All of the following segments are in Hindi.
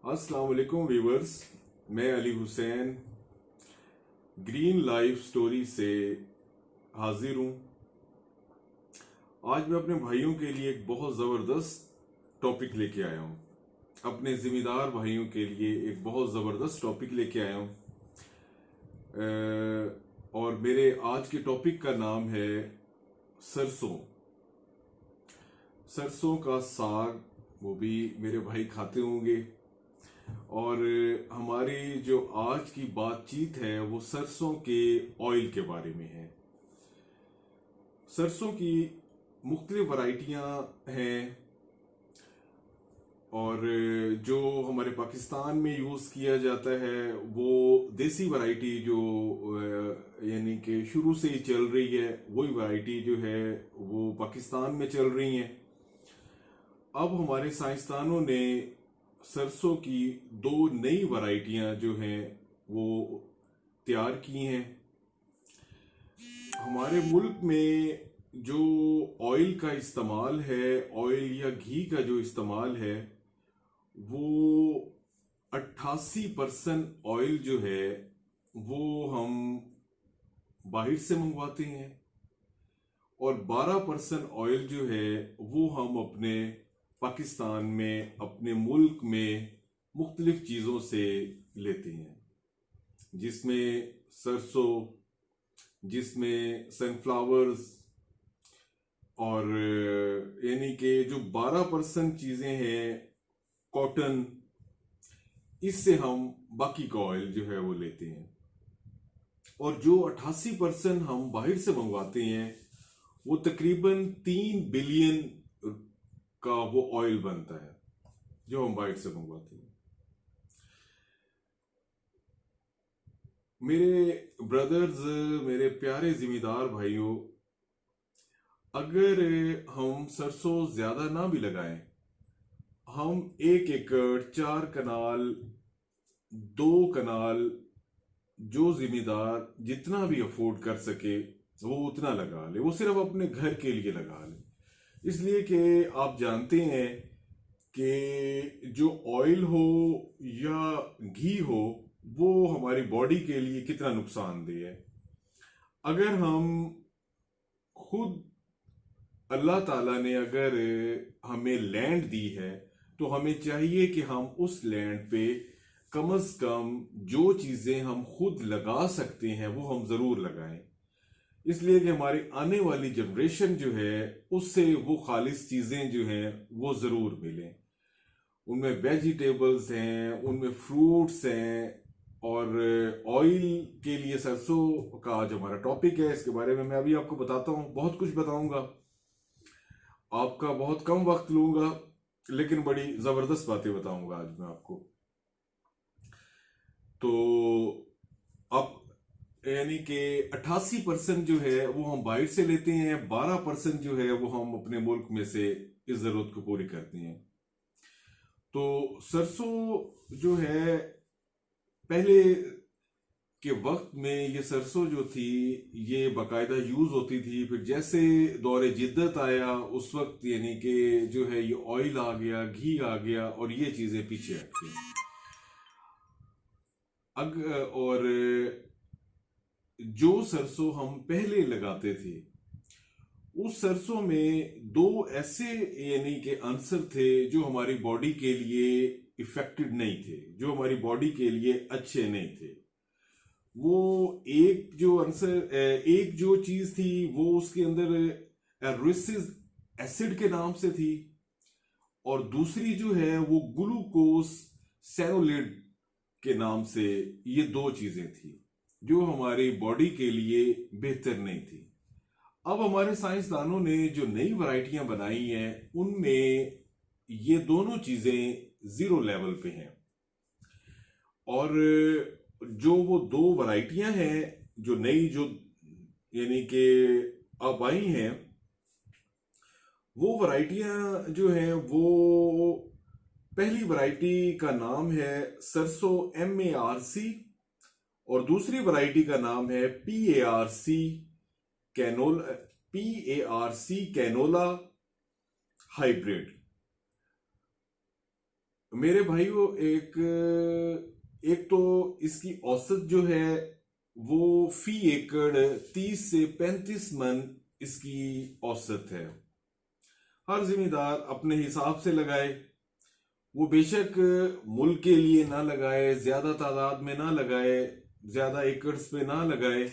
अस्सलाम वालेकुम व्यूवर्स। मैं Ali Hussain green life story से हाजिर हूँ। आज मैं अपने भाइयों के लिए एक बहुत ज़बरदस्त टॉपिक लेके आया हूँ। अपने ज़िम्मेदार भाइयों के लिए एक बहुत ज़बरदस्त टॉपिक लेके आया हूँ। और मेरे आज के टॉपिक का नाम है सरसों। सरसों का साग, वो भी मेरे भाई खाते होंगे। और हमारी जो आज की बातचीत है वो सरसों के ऑयल के बारे में है। सरसों की मुख्तलिफ वैरायटियां हैं और जो हमारे पाकिस्तान में यूज़ किया जाता है वो देसी वैरायटी जो यानी कि शुरू से ही चल रही है, वही वैरायटी जो है वो पाकिस्तान में चल रही है। अब हमारे साइंसदानों ने सरसों की दो नई वैरायटियां जो हैं वो तैयार की हैं। हमारे मुल्क में जो ऑयल का इस्तेमाल है, ऑयल या घी का जो इस्तेमाल है, वो 88% ऑयल जो है वो हम बाहर से मंगवाते हैं और 12% ऑयल जो है वो हम अपने पाकिस्तान में, अपने मुल्क में मुख्तलिफ चीज़ों से लेते हैं, जिसमें सरसों, जिसमें सनफ्लावर्स और यानी कि जो 12% चीज़ें हैं, कॉटन, इससे हम बाकी का ऑयल जो है वो लेते हैं। और जो 88% हम बाहर से मंगवाते हैं वो तकरीबन 3 बिलियन का वो ऑयल बनता है जो हम बाहर से मंगवाते हैं। मेरे ब्रदर्स, मेरे प्यारे जिम्मेदार भाइयों, अगर हम सरसों ज्यादा ना भी लगाएं, हम 1 एकड़, 4 कनाल, 2 कनाल, जो जिम्मेदार जितना भी अफोर्ड कर सके वो उतना लगा ले, वो सिर्फ अपने घर के लिए लगा ले। इसलिए कि आप जानते हैं कि जो ऑयल हो या घी हो वो हमारी बॉडी के लिए कितना नुकसानदेह है। अगर हम खुद, अल्लाह ताला ने अगर हमें लैंड दी है तो हमें चाहिए कि हम उस लैंड पे कम अज कम जो चीजें हम खुद लगा सकते हैं वो हम जरूर लगाएं, इसलिए कि हमारी आने वाली जनरेशन जो है उससे वो खालिस चीजें जो हैं वो जरूर मिलें। उनमें वेजिटेबल्स हैं, उनमें फ्रूट्स हैं। और ऑयल के लिए सरसों का आज हमारा टॉपिक है, इसके बारे में मैं अभी आपको बताता हूँ, बहुत कुछ बताऊंगा, आपका बहुत कम वक्त लूंगा, लेकिन बड़ी जबरदस्त बातें बताऊंगा आज मैं आपको। तो अब यानी कि 88% जो है वो हम बाहर से लेते हैं, 12% जो है वो हम अपने मुल्क में से इस जरूरत को पूरी करते हैं। तो सरसों जो है, पहले के वक्त में ये सरसों जो थी ये बाकायदा यूज होती थी। फिर जैसे दौरे जिद्दत आया उस वक्त यानी कि जो है ये ऑयल आ गया, घी आ गया और ये चीजें पीछे हट गई। और जो सरसों हम पहले लगाते थे उस सरसों में दो ऐसे यानी कि आंसर थे जो हमारी बॉडी के लिए इफेक्टिव नहीं थे, जो हमारी बॉडी के लिए अच्छे नहीं थे। वो एक जो आंसर, एक जो चीज थी वो उसके अंदर एरिसिस एसिड के नाम से थी और दूसरी जो है वो ग्लूकोस सेनोलेट के नाम से। ये दो चीजें थी जो हमारी बॉडी के लिए बेहतर नहीं थी। अब हमारे साइंसदानों ने जो नई वैरायटियां बनाई हैं उनमें ये दोनों चीजें जीरो लेवल पे हैं। और जो वो दो वैरायटियां हैं जो नई, जो यानी कि अब आई हैं, वो वैरायटियां जो हैं वो, पहली वैरायटी का नाम है सरसों MARC और दूसरी वैरायटी का नाम है PARC canola, PARC canola hybrid. मेरे भाइयों, एक एक तो इसकी औसत जो है वो फी एकड़ 30 से 35 मन इसकी औसत है। हर जिम्मेदार अपने हिसाब से लगाए। वो बेशक मुल्क के लिए ना लगाए, ज्यादा तादाद में ना लगाए, ज्यादा एकड़्स पे ना लगाए,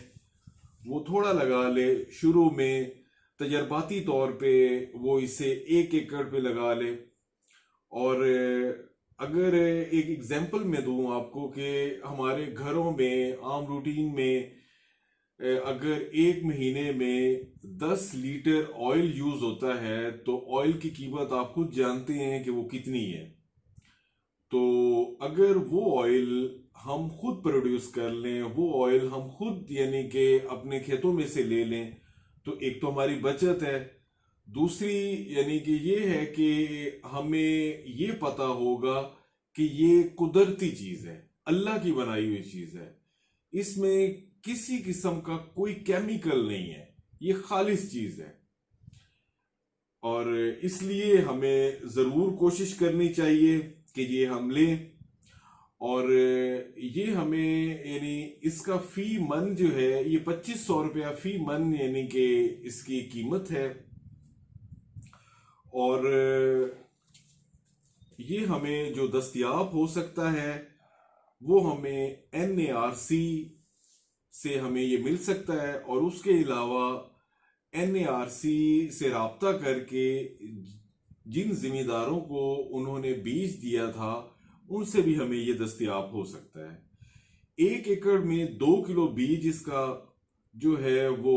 वो थोड़ा लगा ले शुरू में, तजर्बाती तौर पे वो इसे 1 एकड़ पे लगा ले। और अगर एक एग्जांपल मैं दूं आपको कि हमारे घरों में आम रूटीन में अगर एक महीने में 10 लीटर ऑयल यूज होता है तो ऑयल की कीमत आप खुद जानते हैं कि वो कितनी है। तो अगर वो ऑयल हम खुद प्रोड्यूस कर लें, वो ऑयल हम खुद यानी कि अपने खेतों में से ले लें, तो एक तो हमारी बचत है। दूसरी यानी कि ये है कि हमें ये पता होगा कि ये कुदरती चीज है, अल्लाह की बनाई हुई चीज है, इसमें किसी किस्म का कोई केमिकल नहीं है, ये खालिस चीज है। और इसलिए हमें जरूर कोशिश करनी चाहिए कि ये हम लें। और ये हमें यानी इसका फी मन जो है ये 2500 रुपया फी मन यानी कि इसकी कीमत है। और ये हमें जो दस्तयाब हो सकता है वो हमें NARC से हमें ये मिल सकता है। और उसके अलावा NARC से राब्ता करके जिन जिम्मेदारों को उन्होंने बीज दिया था उनसे भी हमें ये दस्तयाब हो सकता है। 1 एकड़ में 2 किलो बीज इसका जो है वो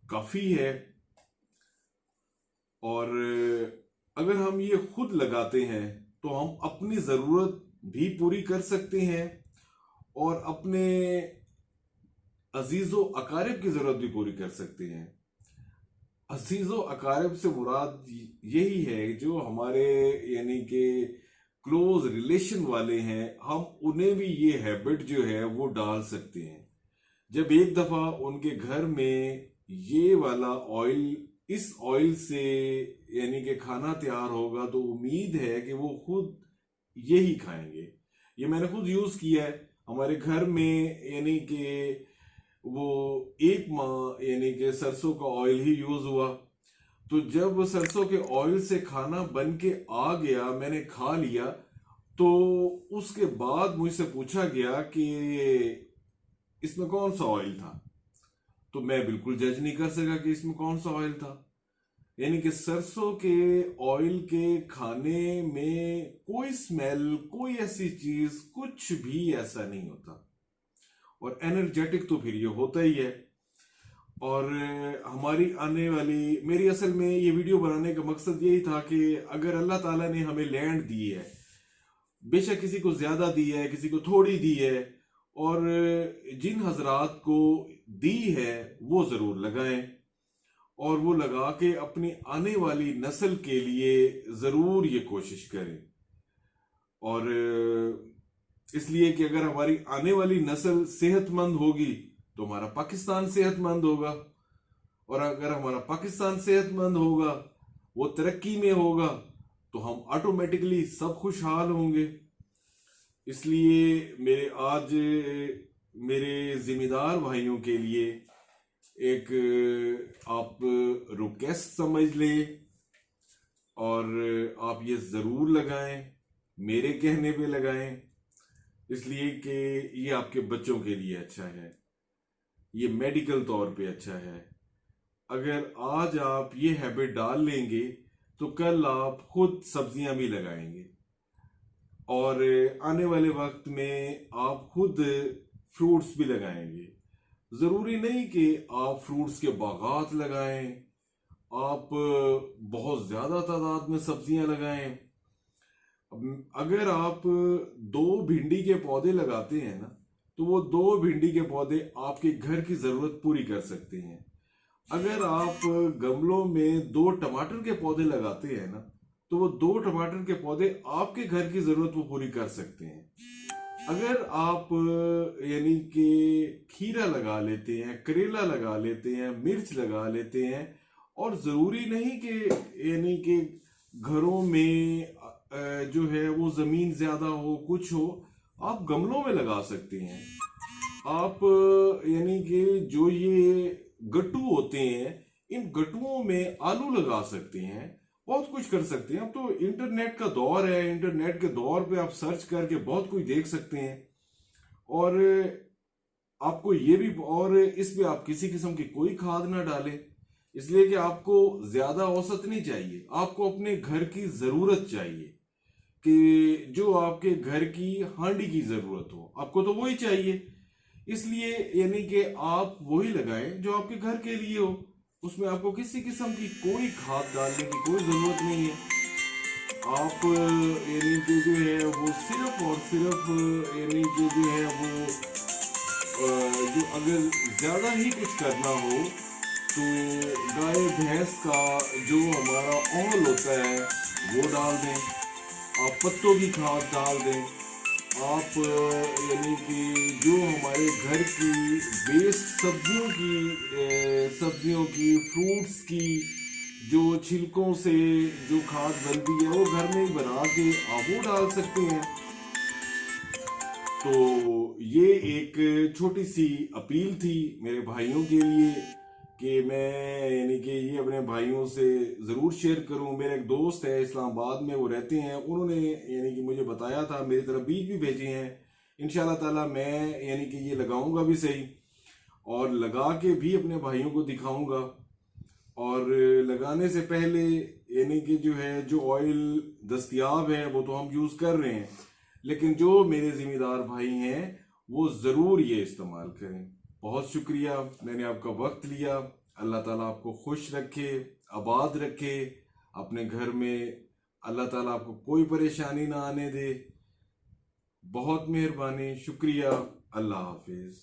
काफी है। और अगर हम ये खुद लगाते हैं तो हम अपनी जरूरत भी पूरी कर सकते हैं और अपने अजीजो अकारिब की जरूरत भी पूरी कर सकते हैं। अजीजो अकारिब से मुराद यही है जो हमारे यानी कि क्लोज रिलेशन वाले हैं, हम उन्हें भी ये हैबिट जो है वो डाल सकते हैं। जब एक दफा उनके घर में ये वाला ऑयल, इस ऑयल से यानी कि खाना तैयार होगा तो उम्मीद है कि वो खुद यही खाएंगे। ये मैंने खुद यूज किया है हमारे घर में, यानी कि वो 1 माह यानी कि सरसों का ऑयल ही यूज हुआ। तो जब सरसों के ऑयल से खाना बन के आ गया, मैंने खा लिया, तो उसके बाद मुझसे पूछा गया कि इसमें कौन सा ऑयल था। तो मैं बिल्कुल जज नहीं कर सका कि इसमें कौन सा ऑयल था। यानी कि सरसों के ऑयल के खाने में कोई स्मेल, कोई ऐसी चीज, कुछ भी ऐसा नहीं होता। और एनर्जेटिक तो फिर ये होता ही है। और हमारी आने वाली, मेरी असल में ये वीडियो बनाने का मकसद यही था कि अगर अल्लाह ताला ने हमें लैंड दी है, बेशक किसी को ज्यादा दी है, किसी को थोड़ी दी है, और जिन हजरात को दी है वो जरूर लगाएं और वो लगा के अपनी आने वाली नस्ल के लिए जरूर ये कोशिश करें। और इसलिए कि अगर हमारी आने वाली नस्ल सेहतमंद होगी तो हमारा पाकिस्तान सेहतमंद होगा, और अगर हमारा पाकिस्तान सेहतमंद होगा, वो तरक्की में होगा, तो हम ऑटोमेटिकली सब खुशहाल होंगे। इसलिए मेरे जिम्मेदार भाइयों के लिए एक आप रिक्वेस्ट समझ लें और आप ये जरूर लगाएं, मेरे कहने पे लगाएं, इसलिए कि ये आपके बच्चों के लिए अच्छा है, ये मेडिकल तौर पे अच्छा है। अगर आज आप ये हैबिट डाल लेंगे तो कल आप खुद सब्जियां भी लगाएंगे और आने वाले वक्त में आप खुद फ्रूट्स भी लगाएंगे। जरूरी नहीं कि आप फ्रूट्स के बागात लगाएं, आप बहुत ज्यादा तादाद में सब्जियां लगाएं। अगर आप 2 भिंडी के पौधे लगाते हैं ना, तो वो 2 भिंडी के पौधे आपके घर की जरूरत पूरी कर सकते हैं। अगर आप गमलों में 2 टमाटर के पौधे लगाते हैं ना, तो वो 2 टमाटर के पौधे आपके घर की जरूरत वो पूरी कर सकते हैं। अगर आप यानी कि खीरा लगा लेते हैं, करेला लगा लेते हैं, मिर्च लगा लेते हैं, और जरूरी नहीं कि यानी कि घरों में जो है वो जमीन ज्यादा हो, कुछ हो, आप गमलों में लगा सकते हैं। आप यानी कि जो ये गट्टू होते हैं, इन गट्टुओं में आलू लगा सकते हैं, बहुत कुछ कर सकते हैं। अब तो इंटरनेट का दौर है, इंटरनेट के दौर पे आप सर्च करके बहुत कुछ देख सकते हैं। और आपको ये भी, और इसमें आप किसी किस्म की कोई खाद ना डालें, इसलिए कि आपको ज्यादा औसत नहीं चाहिए, आपको अपने घर की जरूरत चाहिए, कि जो आपके घर की हांडी की जरूरत हो, आपको तो वही चाहिए। इसलिए यानी कि आप वही लगाएं जो आपके घर के लिए हो, उसमें आपको किसी किस्म की कोई खाद डालने की कोई जरूरत नहीं है। आप यानी कि जो है वो सिर्फ और सिर्फ यानी कि जो है वो जो अगर ज्यादा ही कुछ करना हो तो गाय भैंस का जो हमारा ऑयल होता है वो डाल दें, आप पत्तों की खाद डाल दें, आप यानी कि जो हमारे घर की वेस्ट सब्जियों की फ्रूट्स की जो छिलकों से जो खाद बनती है वो घर में ही बना के आप वो डाल सकते हैं। तो ये एक छोटी सी अपील थी मेरे भाइयों के लिए कि मैं यानी कि ये अपने भाइयों से ज़रूर शेयर करूं। मेरा एक दोस्त है इस्लामाबाद में, वो रहते हैं, उन्होंने यानी कि मुझे बताया था, मेरी तरफ बीज भी भेजे हैं। इंशाल्लाह ताला मैं यानी कि ये लगाऊंगा भी सही, और लगा के भी अपने भाइयों को दिखाऊंगा। और लगाने से पहले यानी कि जो है जो ऑयल दस्तयाब है वो तो हम यूज़ कर रहे हैं, लेकिन जो मेरे जिम्मेदार भाई हैं वो ज़रूर ये इस्तेमाल करें। बहुत शुक्रिया, मैंने आपका वक्त लिया। अल्लाह ताला आपको खुश रखे, आबाद रखे अपने घर में, अल्लाह ताला आपको कोई परेशानी ना आने दे। बहुत मेहरबानी, शुक्रिया, अल्लाह हाफिज़।